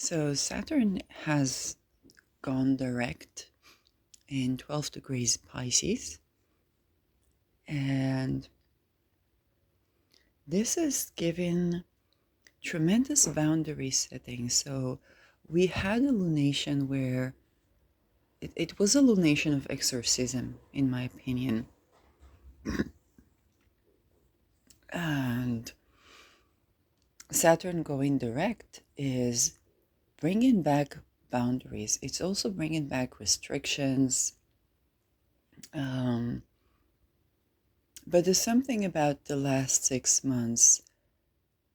So Saturn has gone direct in 12 degrees Pisces, and this is giving tremendous boundary setting. So we had a lunation where it was a lunation of exorcism, in my opinion. And Saturn going direct is bringing back boundaries. It's also bringing back restrictions. Um, but there's something about the last 6 months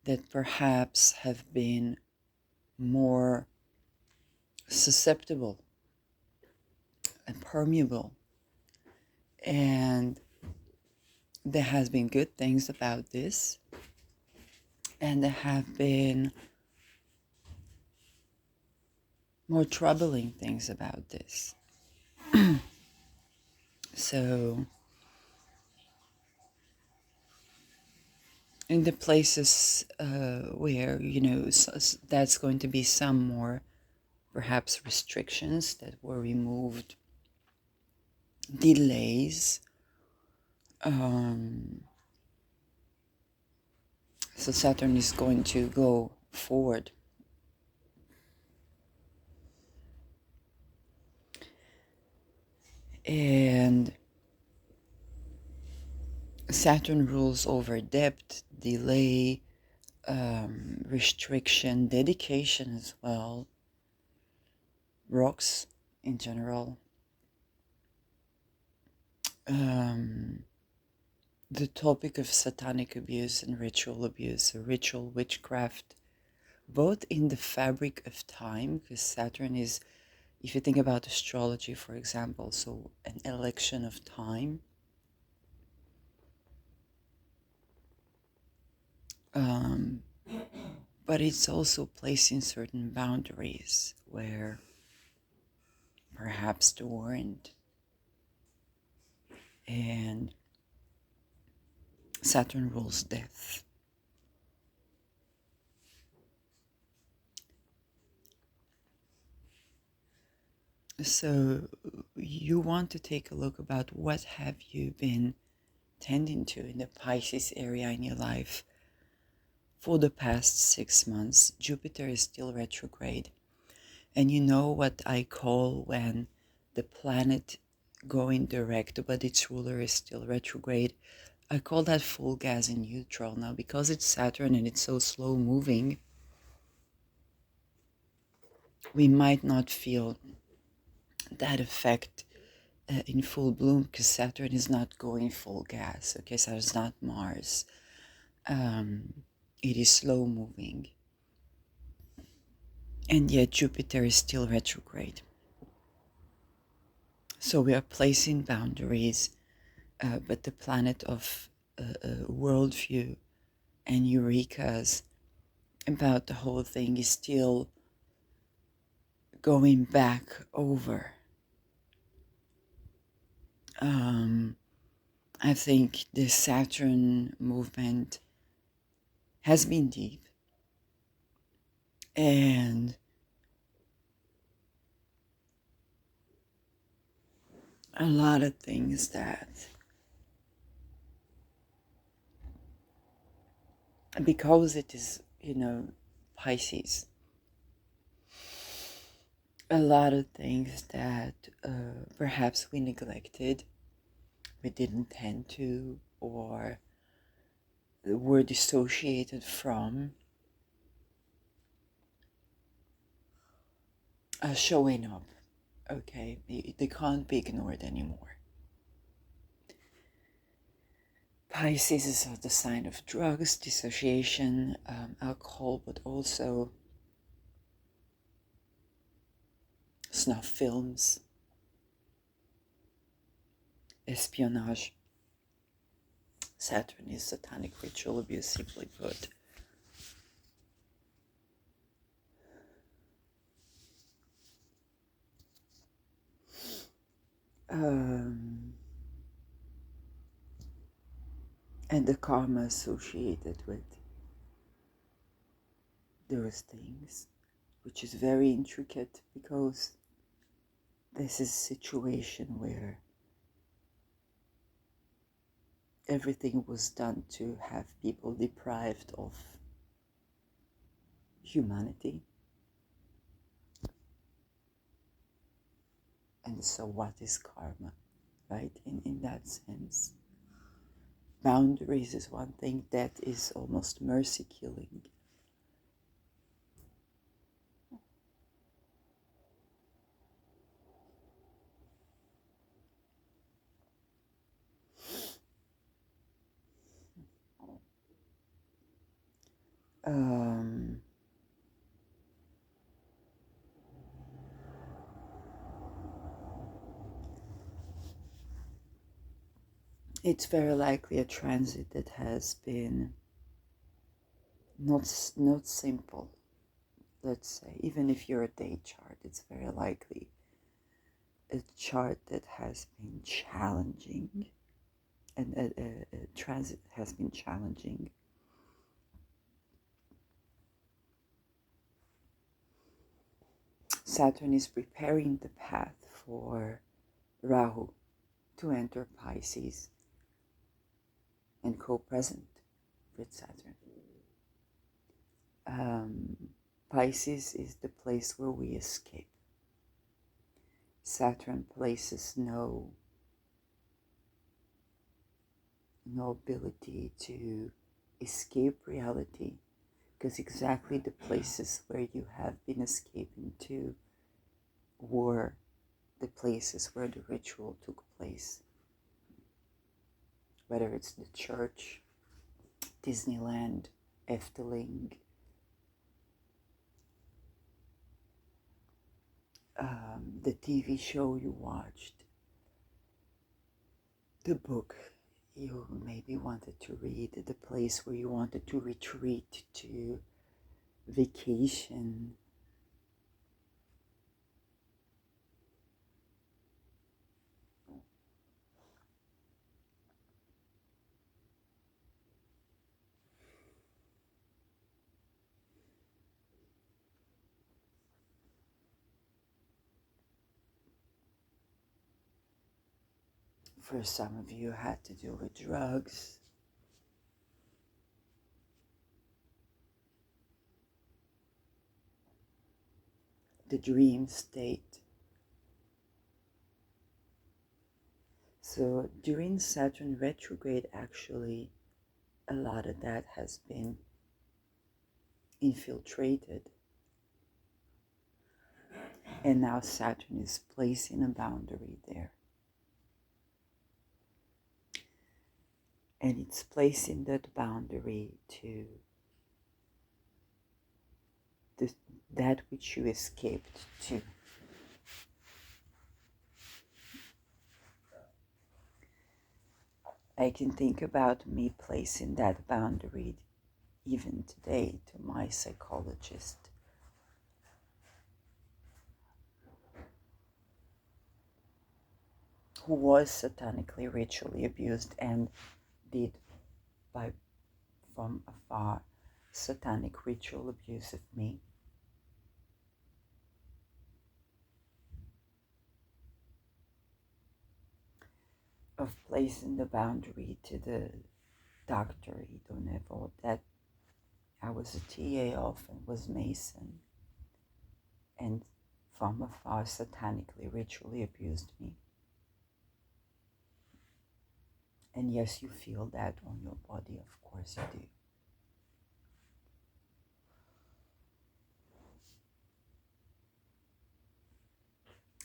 that perhaps have been more susceptible and permeable. And there has been good things about this, and there have been more troubling things about this. So in the places where, that's going to be some more perhaps restrictions that were removed, delays. So Saturn is going to go forward. And Saturn rules over depth, delay, restriction, dedication as well, rocks in general. The topic of satanic abuse and ritual abuse, ritual witchcraft, both in the fabric of time, because Saturn is, if you think about astrology, for example, so an election of time. But it's also placing certain boundaries where perhaps there weren't. And Saturn rules death. So you want to take a look about what have you been tending to in the Pisces area in your life for the past 6 months. Jupiter is still retrograde. And you know what I call when the planet going direct, but its ruler is still retrograde. I call that full gas in neutral. Now, because it's Saturn and it's so slow moving, we might not feel that effect in full bloom because Saturn is not going full gas. Okay, so it's not Mars. It is slow moving. And yet Jupiter is still retrograde. So we are placing boundaries, but the planet of worldview and eurekas about the whole thing is still going back over. I think the Saturn movement has been deep, and a lot of things that, because it is, Pisces, a lot of things that perhaps we neglected, we didn't tend to, or were dissociated from, showing up. Okay, they can't be ignored anymore. Pisces is the sign of drugs, dissociation, alcohol, but also snuff films, espionage. Saturn is satanic ritual abuse, simply put. And the karma associated with those things. which is very intricate because this is a situation where everything was done to have people deprived of humanity. And so what is karma, right? In that sense. Boundaries is one thing that is almost mercy killing. It's very likely a transit that has been not simple. Let's say, even if you're a day chart, it's very likely a chart that has been challenging, and a transit has been challenging. Saturn is preparing the path for Rahu to enter Pisces and co-present with Saturn. Pisces is the place where we escape. Saturn places no ability to escape reality, because exactly the places where you have been escaping to were the places where the ritual took place. Whether it's the church, Disneyland, Efteling, the TV show you watched, the book you maybe wanted to read, the place where you wanted to retreat to, vacation. For some of you, had to do with drugs. The dream state. So during Saturn retrograde, actually, a lot of that has been infiltrated. And now Saturn is placing a boundary there. And it's placing that boundary to that which you escaped to. I can think about me placing that boundary even today to my psychologist, who was satanically ritually abused and did from afar satanic ritual abuse of me. Of placing the boundary to the doctor, you don't have all that. I was a TA of and was Mason, and from afar satanically ritually abused me. And yes, you feel that on your body, of course you do.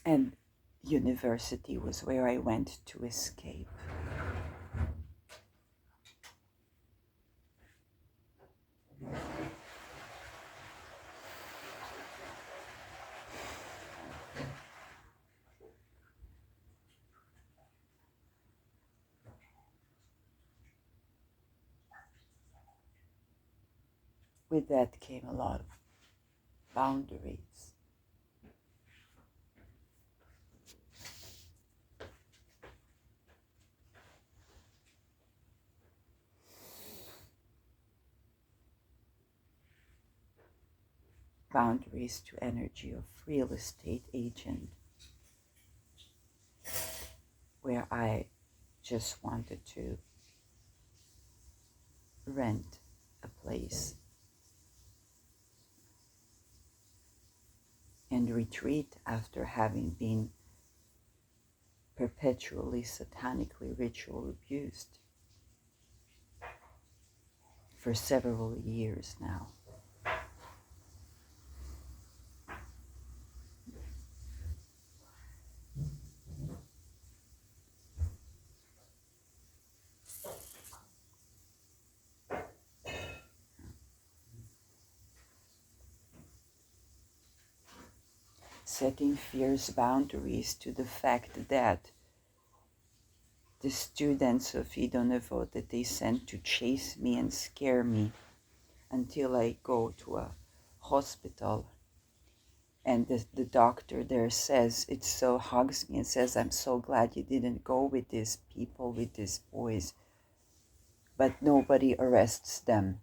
And university was where I went to escape. With that came a lot of boundaries. boundaries to energy of real estate agent, where I just wanted to rent a place and retreat after having been perpetually satanically ritual abused for several years now. Setting fierce boundaries to the fact that the students of Idonevo that they sent to chase me and scare me until I go to a hospital, and the doctor there says, it so hugs me and says, I'm so glad you didn't go with these people, with these boys, but nobody arrests them.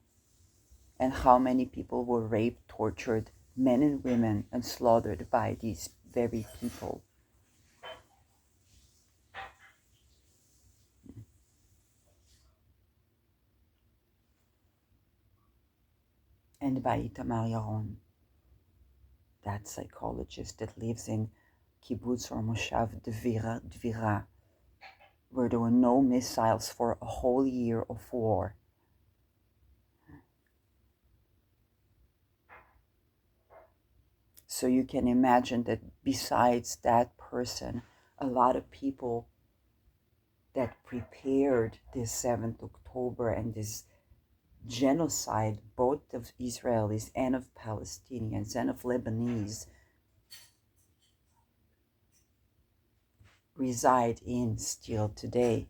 And how many people were raped, tortured, men and women, and slaughtered by these very people. And by Itamar Yaron, that psychologist that lives in Kibbutz or Moshav Dvira, where there were no missiles for a whole year of war. So you can imagine that besides that person, a lot of people that prepared this 7th October and this genocide, both of Israelis and of Palestinians and of Lebanese, reside in still today.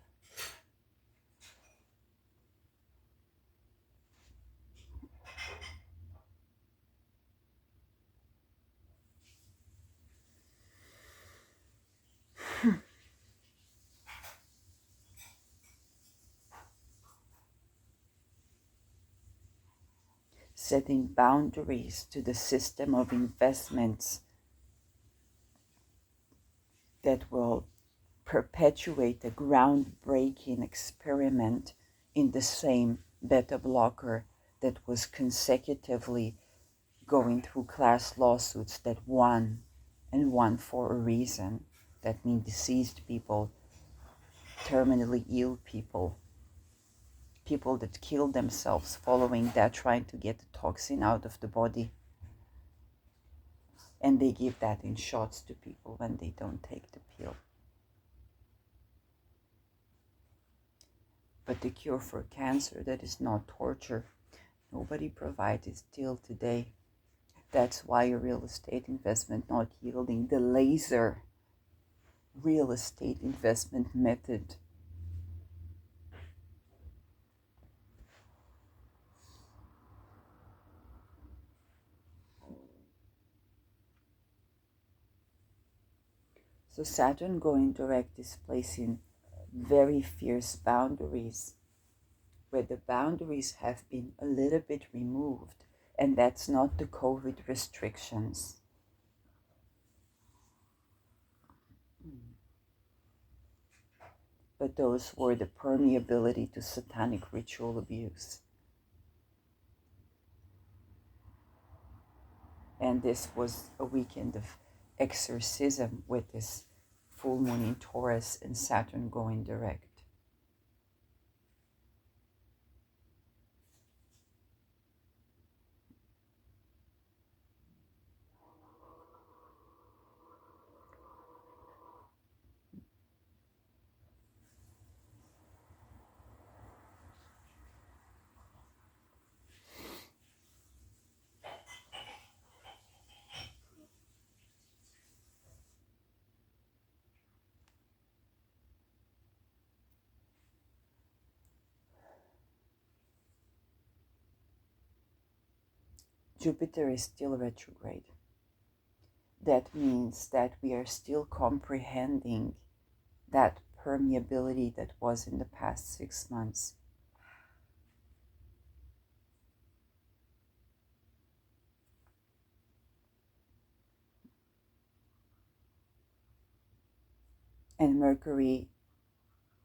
Setting boundaries to the system of investments that will perpetuate a groundbreaking experiment in the same beta blocker that was consecutively going through class lawsuits that won, and won for a reason. That means deceased people, terminally ill people, people that killed themselves following that, trying to get the toxin out of the body. And they give that in shots to people when they don't take the pill. But the cure for cancer, that is not torture. Nobody provides it still today. That's why a real estate investment not yielding the laser real estate investment method. So Saturn going direct is placing very fierce boundaries, where the boundaries have been a little bit removed, and that's not the COVID restrictions. But those were the permeability to satanic ritual abuse. And this was a weekend of exorcism with this full moon in Taurus and Saturn going direct. Jupiter is still retrograde. That means that we are still comprehending that permeability that was in the past 6 months. And Mercury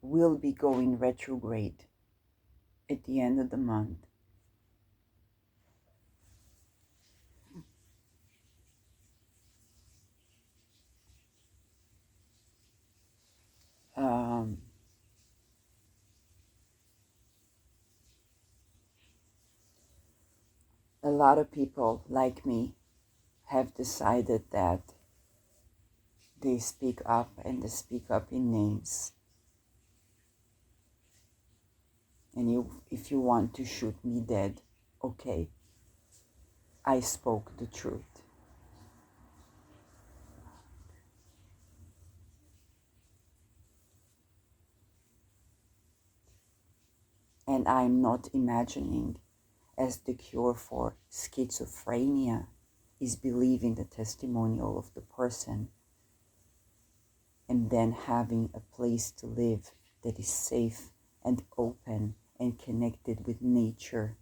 will be going retrograde at the end of the month. Um, a lot of people like me have decided that they speak up, and they speak up in names. And if you want to shoot me dead, okay, I spoke the truth. And I'm not imagining as the cure for schizophrenia is believing the testimonial of the person and then having a place to live that is safe and open and connected with nature.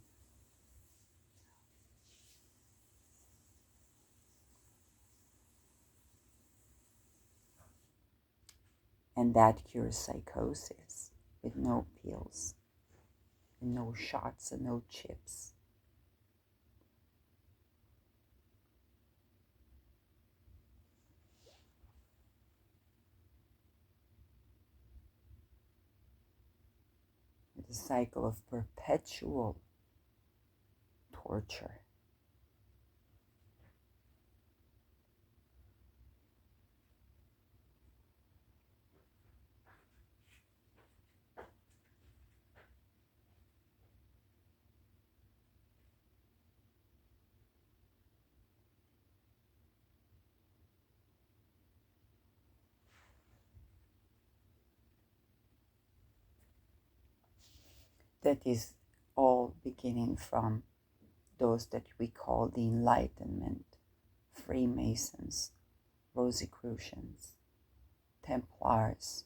And that cures psychosis with no pills and no shots and no chips. The cycle of perpetual torture. That is all beginning from those that we call the Enlightenment, Freemasons, Rosicrucians, Templars,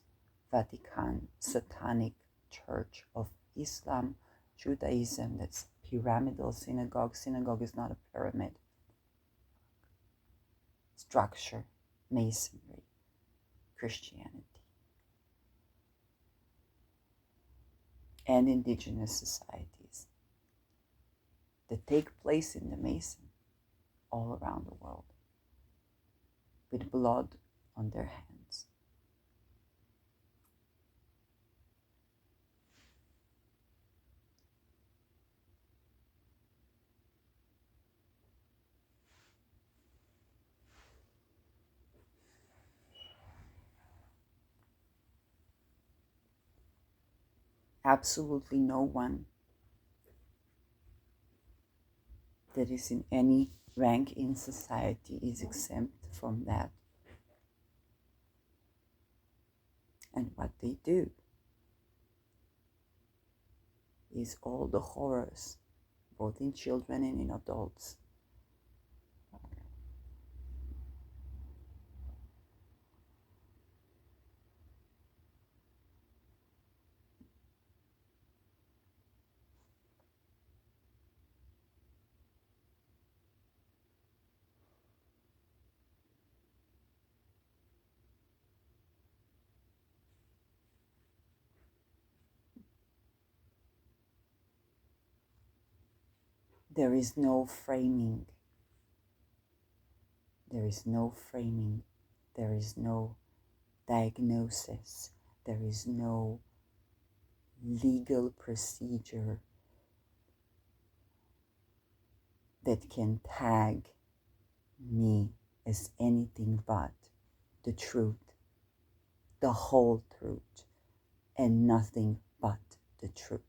Vatican, Satanic Church of Islam, Judaism, that's pyramidal synagogue. Synagogue is not a pyramid. Structure, Masonry, Christianity, and indigenous societies that take place in the Mason all around the world with blood on their hands. Absolutely no one that is in any rank in society is exempt from that. And what they do is all the horrors, both in children and in adults. There is no framing. There is no framing. There is no diagnosis. There is no legal procedure that can tag me as anything but the truth, the whole truth, and nothing but the truth.